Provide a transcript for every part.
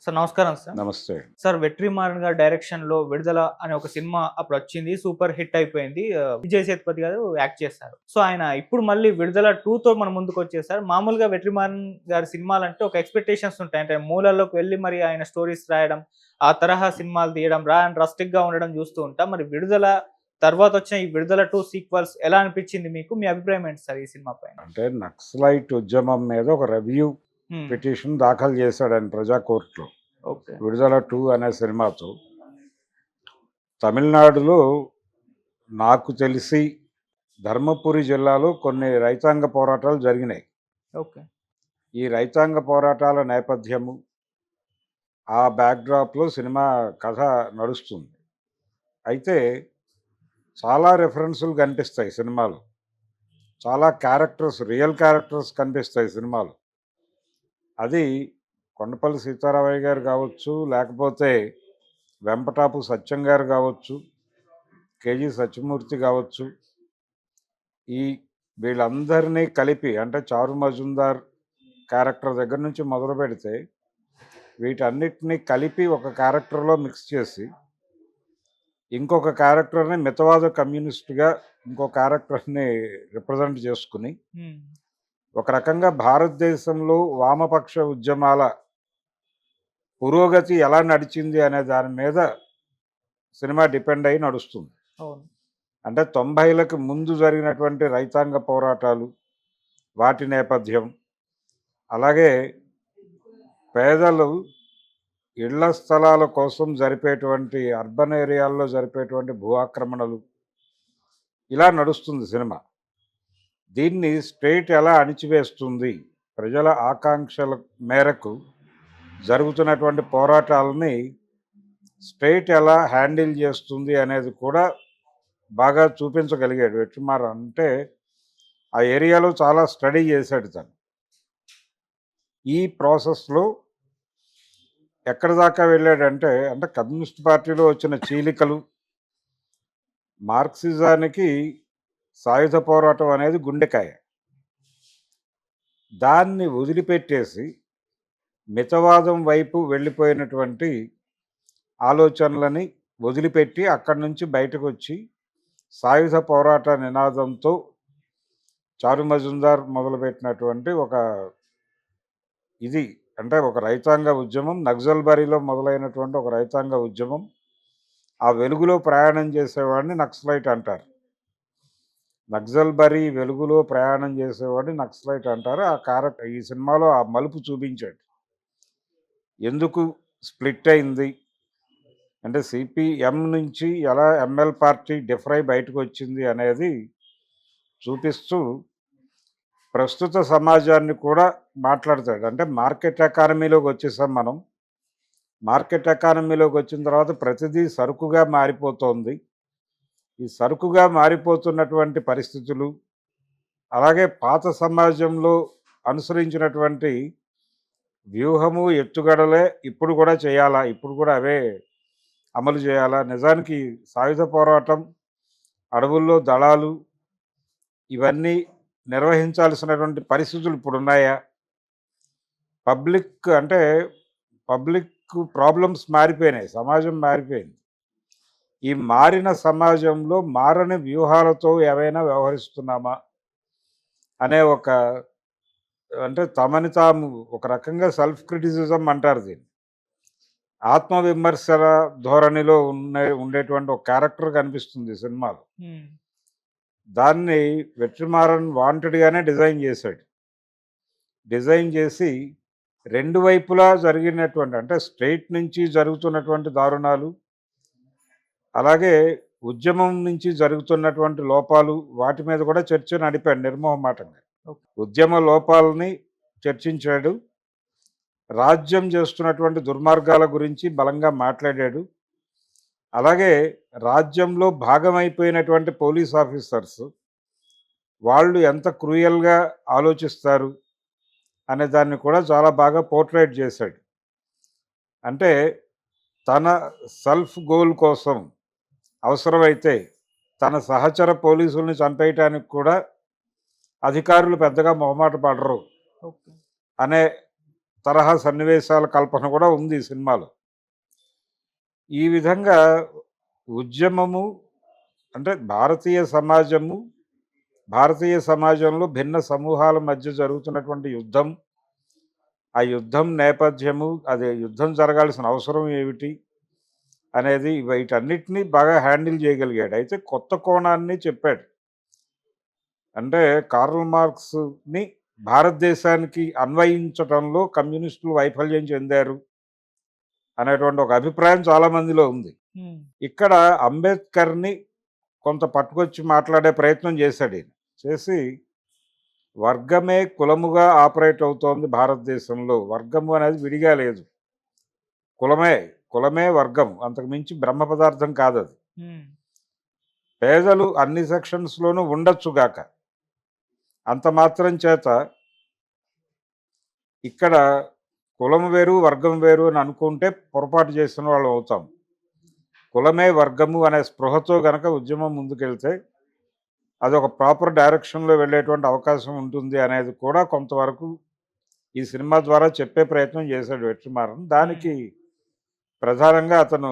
Sir నమస్కారం sir. నమస్తే. Sir 'Vetrimaaran' గారి డైరెక్షన్‌లో 'విడుదల' అనే ఒక సినిమా అప్పుడొచ్చింది. సూపర్ హిట్ అయిపోయింది. విజయ్ సేతుపతి గారు యాక్ట్ చేశారు. సో, ఆయన ఇప్పుడు మళ్ళీ 'విడుదల 2'తో మన ముందుకొచ్చేసారు. మామూలుగా 'వెట్రిమారన్' గారి సినిమాలంటే ఒక ఎక్స్‌పెక్టేషన్స్ ఉంటాయి. అంటే మూలాల్లోకి వెళ్లి మరి ఆయన స్టోరీస్ రాయడం, ఆ తరహా సినిమాలు తీయడం, రస్టిక్‌గా ఉండడం చూస్తూ ఉంటాం. మరి 'విడుదల' తర్వాతొచ్చిన ఈ 'విడుదల 2' సీక్వెల్స్ ఎలా అనిపించింది మీకు? మీ అభిప్రాయం ఏంటి సార్ ఈ సినిమా పైన? అంటే నక్సలైట్ ఉద్యమం మీద ఒక రివ్యూ హ్మ్. పిటిషన్ దాఖలు చేశాడు ఆయన ప్రజా కోర్టులో. ఓకే. 'విడుదల 2' అనే సినిమాతో తమిళనాడులో నాకు తెలిసి ధర్మపురి జిల్లాలో కొన్ని రైతాంగ పోరాటాలు జరిగినాయి. ఓకే. ఈ రైతాంగ పోరాటాల నేపథ్యము, ఆ బ్యాక్‌డ్రాప్‌లో సినిమా కథ నడుస్తుంది. అయితే చాలా రెఫరెన్సులు కనిపిస్తాయి సినిమాలో. చాలా క్యారెక్టర్స్, రియల్ క్యారెక్టర్స్ కనిపిస్తాయి సినిమాలో. అది కొండపల్లి సీతారామయ్య గారు కావచ్చు, లేకపోతే వెంపటాపు సత్యం గారు కావచ్చు, కేజీ సత్యమూర్తి కావచ్చు. ఈ వీళ్ళందరినీ కలిపి అంటే చారు మజుందార్ క్యారెక్టర్ దగ్గర నుంచి మొదలు పెడితే వీటన్నిటినీ కలిపి ఒక క్యారెక్టర్లో మిక్స్ చేసి ఇంకొక క్యారెక్టర్ని మితవాద కమ్యూనిస్ట్గా ఇంకో క్యారెక్టర్ని రిప్రజెంట్ చేసుకుని హ్మ్. ఒక రకంగా భారతదేశంలో వామపక్ష ఉద్యమాల పురోగతి ఎలా నడిచింది అనే దాని మీద సినిమా డిపెండ్ అయి నడుస్తుంది. అవును. అంటే 90లకు ముందు జరిగినటువంటి రైతాంగ పోరాటాలు, వాటి నేపథ్యం, అలాగే పేదలు ఇళ్ల స్థలాల కోసం జరిపేటువంటి అర్బన్ ఏరియాల్లో జరిపేటువంటి భూ ఆక్రమణలు, ఇలా నడుస్తుంది సినిమా. దీన్ని స్టేట్ ఎలా అణిచివేస్తుంది, ప్రజల ఆకాంక్షల మేరకు జరుగుతున్నటువంటి పోరాటాలని స్టేట్ ఎలా హ్యాండిల్ చేస్తుంది అనేది కూడా బాగా చూపించగలిగాడు వెట్రిమారన్. అంటే ఆ ఏరియాలో చాలా స్టడీ చేశాడు తను. ఈ ప్రాసెస్లో ఎక్కడి దాకా వెళ్ళాడంటే, అంటే కమ్యూనిస్ట్ పార్టీలో వచ్చిన చీలికలు, మార్క్సిజానికి సాయుధ పోరాటం అనేది గుండెకాయ. దాన్ని వదిలిపెట్టేసి మితవాదం వైపు వెళ్ళిపోయినటువంటి ఆలోచనలని వదిలిపెట్టి అక్కడి నుంచి బయటకు వచ్చి సాయుధ పోరాట నినాదంతో చారు మజుందార్ మొదలుపెట్టినటువంటి ఒక ఇది అంటే ఒక రైతాంగ ఉద్యమం, నక్సల్బరీలో మొదలైనటువంటి ఒక రైతాంగ ఉద్యమం. ఆ వెలుగులో ప్రయాణం చేసేవాడిని నక్సలైట్ అంటారు. నక్సల్బరీ వెలుగులో ప్రయాణం చేసేవాడిని నక్సలైట్ అంటారు. ఆ క్యారెక్టర్ ఈ సినిమాలో ఆ మలుపు చూపించాడు. ఎందుకు స్ప్లిట్ అయింది అంటే సిపిఎం నుంచి ఎలా ఎంఎల్ పార్టీ డిఫరై బయటకు వచ్చింది అనేది చూపిస్తూ ప్రస్తుత సమాజాన్ని కూడా మాట్లాడతాడు. అంటే మార్కెట్ ఎకానమీలోకి వచ్చేసాం మనం. మార్కెట్ ఎకానమీలోకి వచ్చిన తర్వాత ప్రతిదీ సరుకుగా మారిపోతోంది. ఈ సరుకుగా మారిపోతున్నటువంటి పరిస్థితులు, అలాగే పాత సమాజంలో అనుసరించినటువంటి వ్యూహము, ఎత్తుగడలే ఇప్పుడు కూడా చేయాలా, ఇప్పుడు కూడా అవే అమలు చేయాలా? నిజానికి సాయుధ పోరాటం, అడవుల్లో దళాలు ఇవన్నీ నిర్వహించాల్సినటువంటి పరిస్థితులు ఇప్పుడున్నాయా? పబ్లిక్ ప్రాబ్లమ్స్ మారిపోయినాయి, సమాజం మారిపోయింది. ఈ మారిన సమాజంలో మారని వ్యూహాలతో ఏవైనా వ్యవహరిస్తున్నామా అనే ఒక అంటే తమని తాము ఒక రకంగా సెల్ఫ్ క్రిటిసిజం అంటారు దీన్ని. ఆత్మవిమర్శల ధోరణిలో ఉండేటువంటి ఒక క్యారెక్టర్ కనిపిస్తుంది సినిమాలో. హ్మ్. దాన్ని వెట్రిమారన్ వాంటెడ్గానే డిజైన్ చేశాడు. డిజైన్ చేసి రెండు వైపులా జరిగినటువంటి అంటే స్టేట్ నుంచి జరుగుతున్నటువంటి దారుణాలు, అలాగే ఉద్యమం నుంచి జరుగుతున్నటువంటి లోపాలు, వాటి మీద కూడా చర్చ నడిపాడు నిర్మోహమాటంగా. ఓకే. ఉద్యమ లోపాలని చర్చించాడు. రాజ్యం చేస్తున్నటువంటి దుర్మార్గాల గురించి బలంగా మాట్లాడాడు. అలాగే రాజ్యంలో భాగమైపోయినటువంటి పోలీస్ ఆఫీసర్స్ వాళ్ళు ఎంత క్రూయల్గా ఆలోచిస్తారు అనే దాన్ని కూడా చాలా బాగా పోర్ట్రేట్ చేశాడు. అంటే తన సెల్ఫ్ గోల్ కోసం అవసరమైతే తన సహచర పోలీసుల్ని చంపేయటానికి కూడా అధికారులు పెద్దగా మొహమాట పడరు ఓకే. అనే తరహా సన్నివేశాల కల్పన కూడా ఉంది ఈ సినిమాలో. ఈ విధంగా ఉద్యమము అంటే భారతీయ సమాజంలో భిన్న సమూహాల మధ్య జరుగుతున్నటువంటి యుద్ధం, ఆ యుద్ధం నేపథ్యము, అది యుద్ధం జరగాల్సిన అవసరం ఏమిటి అనేది వీటన్నిటిని బాగా హ్యాండిల్ చేయగలిగాడు. అయితే కొత్త కోణాన్ని చెప్పాడు. అంటే కార్ల్ మార్క్స్‌ని భారతదేశానికి అన్వయించటంలో కమ్యూనిస్టులు వైఫల్యం చెందారు అనేటువంటి ఒక అభిప్రాయం చాలా మందిలో ఉంది. ఇక్కడ అంబేద్కర్‌ని కొంత పట్టుకొచ్చి మాట్లాడే ప్రయత్నం చేశాడు ఈయన. చేసి వర్గమే కులముగా ఆపరేట్ అవుతోంది భారతదేశంలో. వర్గము అనేది విడిగా లేదు. కులమే వర్గం. అంతకు మించి బ్రహ్మ పదార్థం కాదది. పేదలు అన్ని సెక్షన్స్‌లోనూ ఉండొచ్చుగాక. అంత మాత్రం చేత ఇక్కడ కులం వేరు, వర్గం వేరు అని అనుకుంటే పొరపాటు చేసిన వాళ్ళం అవుతాం. కులమే వర్గము అనే స్పృహతో గనక ఉద్యమం ముందుకెళ్తే అదొక ప్రాపర్ డైరెక్షన్‌లో వెళ్ళేటువంటి అవకాశం ఉంటుంది అనేది కూడా కొంతవరకు ఈ సినిమా ద్వారా చెప్పే ప్రయత్నం చేశాడు వెట్రిమారన్. దానికి ప్రధానంగా అతను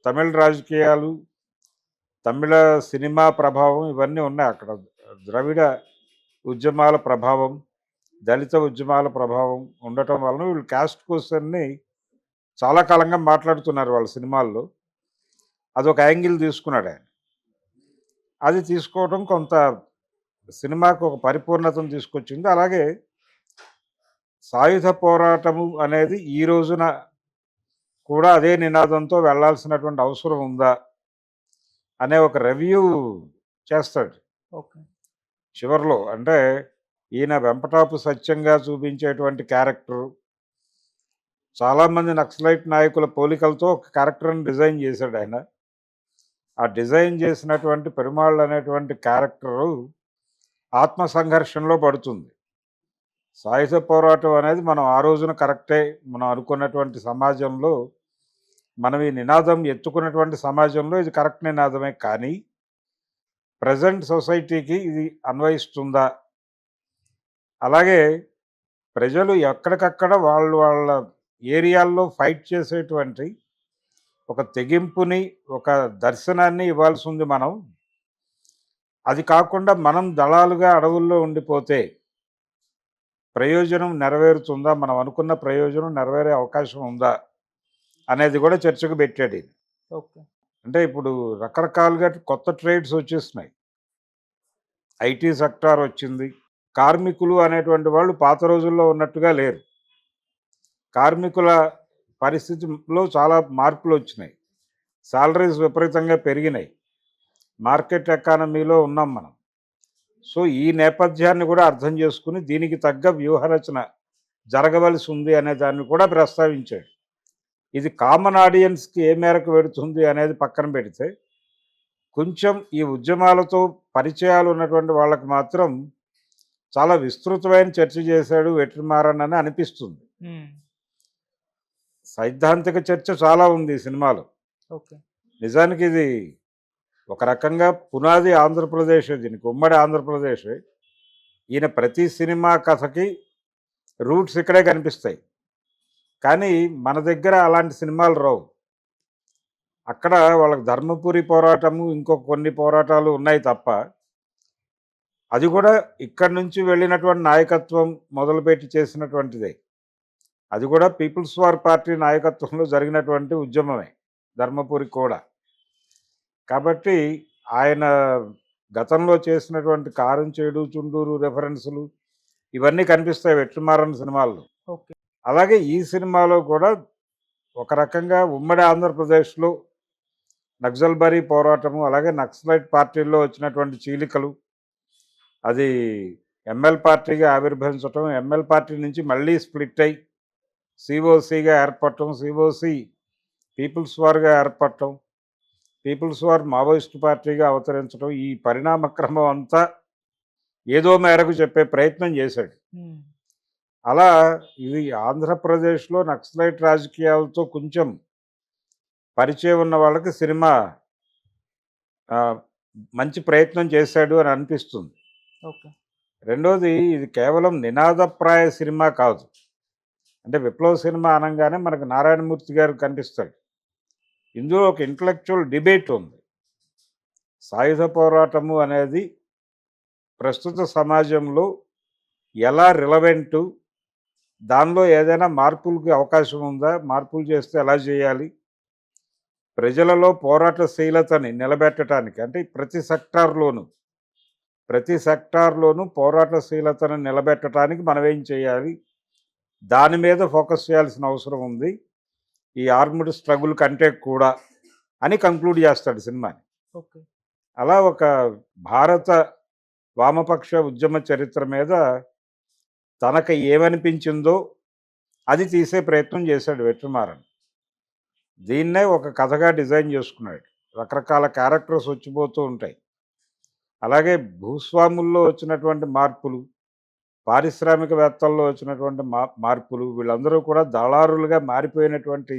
తమిళ రాజకీయాలు, తమిళ సినిమా ప్రభావం ఇవన్నీ ఉన్నాయి అక్కడ. ద్రవిడ ఉద్యమాల ప్రభావం, దళిత ఉద్యమాల ప్రభావం ఉండటం వలన వీళ్ళు క్యాస్ట్ క్వశ్చన్ని చాలా కాలంగా మాట్లాడుతున్నారు వాళ్ళ సినిమాల్లో. అదొక యాంగిల్ తీసుకున్నాడు ఆయన. అది తీసుకోవడం కొంత సినిమాకు ఒక పరిపూర్ణతను తీసుకొచ్చింది. అలాగే సాయుధ పోరాటము అనేది ఈ రోజున కూడా అదే నినాదంతో వెళ్ళాల్సినటువంటి అవసరం ఉందా అనే ఒక రివ్యూ చేస్తాడు ఓకే. చివరిలో. అంటే ఈయన వెంపటాపు సత్యంగా చూపించేటువంటి క్యారెక్టరు చాలామంది నక్సలైట్ నాయకుల పోలికలతో ఒక క్యారెక్టర్ని డిజైన్ చేశాడు ఆయన. ఆ డిజైన్ చేసినటువంటి పెరుమాళ్ళు అనేటువంటి క్యారెక్టరు ఆత్మ సంఘర్షణలో పడుతుంది. సాయుధ పోరాటం అనేది మనం ఆ రోజున కరెక్టే మనం అనుకున్నటువంటి సమాజంలో, మనం ఈ నినాదం ఎత్తుకున్నటువంటి సమాజంలో ఇది కరెక్ట్ నినాదమే. కానీ ప్రజెంట్ సొసైటీకి ఇది అన్వయిస్తుందా? అలాగే ప్రజలు ఎక్కడికక్కడ వాళ్ళ ఏరియాల్లో ఫైట్ చేసేటువంటి ఒక తెగింపుని, ఒక దర్శనాన్ని ఇవ్వాల్సి ఉంది మనం. అది కాకుండా మనం దళాలుగా అడవుల్లో ఉండిపోతే ప్రయోజనం నెరవేరుతుందా? మనం అనుకున్న ప్రయోజనం నెరవేరే అవకాశం ఉందా? అనేది కూడా చర్చకు పెట్టాడు ఈయన. ఓకే. అంటే ఇప్పుడు రకరకాలుగా కొత్త ట్రేడ్స్ వచ్చేస్తున్నాయి. ఐటీ సెక్టార్ వచ్చింది. కార్మికులు అనేటువంటి వాళ్ళు పాత రోజుల్లో ఉన్నట్టుగా లేరు. కార్మికుల పరిస్థితిలో చాలా మార్పులు వచ్చినాయి. సాలరీస్ విపరీతంగా పెరిగినాయి. మార్కెట్ ఎకానమీలో ఉన్నాం మనం. సో ఈ నేపథ్యాన్ని కూడా అర్థం చేసుకుని దీనికి తగ్గ వ్యూహరచన జరగవలసి ఉంది అనే దాన్ని కూడా ప్రస్తావించాడు. ఇది కామన్ ఆడియన్స్కి ఏ మేరకు పెడుతుంది అనేది పక్కన పెడితే, కొంచెం ఈ ఉద్యమాలతో పరిచయాలు ఉన్నటువంటి వాళ్ళకి మాత్రం చాలా విస్తృతమైన చర్చ చేశాడు వెట్రిమారన్ అని అనిపిస్తుంది. సైద్ధాంతిక చర్చ చాలా ఉంది ఈ సినిమాలో. ఓకే. నిజానికి ఇది ఒక రకంగా పునాది ఆంధ్రప్రదేశ్, దీనికి ఉమ్మడి ఆంధ్రప్రదేశ్. ఈయన ప్రతి సినిమా కథకి రూట్స్ ఇక్కడే కనిపిస్తాయి. కానీ మన దగ్గర అలాంటి సినిమాలు రావు. అక్కడ వాళ్ళకి ధర్మపురి పోరాటము, ఇంకో కొన్ని పోరాటాలు ఉన్నాయి తప్ప, అది కూడా ఇక్కడి నుంచి వెళ్ళినటువంటి నాయకత్వం మొదలుపెట్టి చేసినటువంటిదే. అది కూడా పీపుల్స్ వార్ పార్టీ నాయకత్వంలో జరిగినటువంటి ఉద్యమమే ధర్మపురి కూడా. కాబట్టి ఆయన గతంలో చేసినటువంటి కారంచేడు, చుండూరు రెఫరెన్సులు ఇవన్నీ కనిపిస్తాయి వెట్రిమారన్ సినిమాల్లో. ఓకే. అలాగే ఈ సినిమాలో కూడా ఒక రకంగా ఉమ్మడి ఆంధ్రప్రదేశ్లో నక్సల్బరీ పోరాటము, అలాగే నక్సలైట్ పార్టీల్లో వచ్చినటువంటి చీలికలు, అది ఎంఎల్ పార్టీగా ఆవిర్భవించటం, ఎంఎల్ పార్టీ నుంచి మళ్ళీ స్ప్లిట్ అయి సిఓసిగా ఏర్పడటం, సిఓసి పీపుల్స్ వార్గా ఏర్పడటం, పీపుల్స్ వార్ మావోయిస్ట్ పార్టీగా అవతరించడం, ఈ పరిణామ క్రమం అంతా ఏదో మేరకు చెప్పే ప్రయత్నం చేశాడు. అలా ఇది ఆంధ్రప్రదేశ్లో నక్సలైట్ రాజకీయాలతో కొంచెం పరిచయం ఉన్న వాళ్ళకి సినిమా మంచి ప్రయత్నం చేశాడు అని అనిపిస్తుంది. ఓకే. రెండోది, ఇది కేవలం నినాదప్రాయ సినిమా కాదు. అంటే విప్లవ సినిమా అనగానే మనకు నారాయణమూర్తి గారు కనిపిస్తాడు. ఇందులో ఒక ఇంటలెక్చువల్ డిబేట్ ఉంది. సాయుధ పోరాటము అనేది ప్రస్తుత సమాజంలో ఎలా రిలవెంటు, దానిలో ఏదైనా మార్పులకి అవకాశం ఉందా, మార్పులు చేస్తే ఎలా చేయాలి, ప్రజలలో పోరాటశీలతని నిలబెట్టడానికి, అంటే ప్రతి సెక్టార్లోనూ పోరాటశీలతను నిలబెట్టడానికి మనం ఏం చేయాలి, దాని మీద ఫోకస్ చేయాల్సిన అవసరం ఉంది ఈ ఆర్మ్డ్ స్ట్రగుల్ కంటే కూడా అని కంక్లూడ్ చేస్తాడు సినిమాని. ఓకే. అలా ఒక భారత వామపక్ష ఉద్యమ చరిత్ర మీద తనకు ఏమనిపించిందో అది తీసే ప్రయత్నం చేశాడు వెట్రిమారన్. దీన్నే ఒక కథగా డిజైన్ చేసుకున్నాడు. రకరకాల క్యారెక్టర్స్ వచ్చిపోతూ ఉంటాయి. అలాగే భూస్వాముల్లో వచ్చినటువంటి మార్పులు, పారిశ్రామికవేత్తల్లో వచ్చినటువంటి మార్పులు, వీళ్ళందరూ కూడా దళారులుగా మారిపోయినటువంటి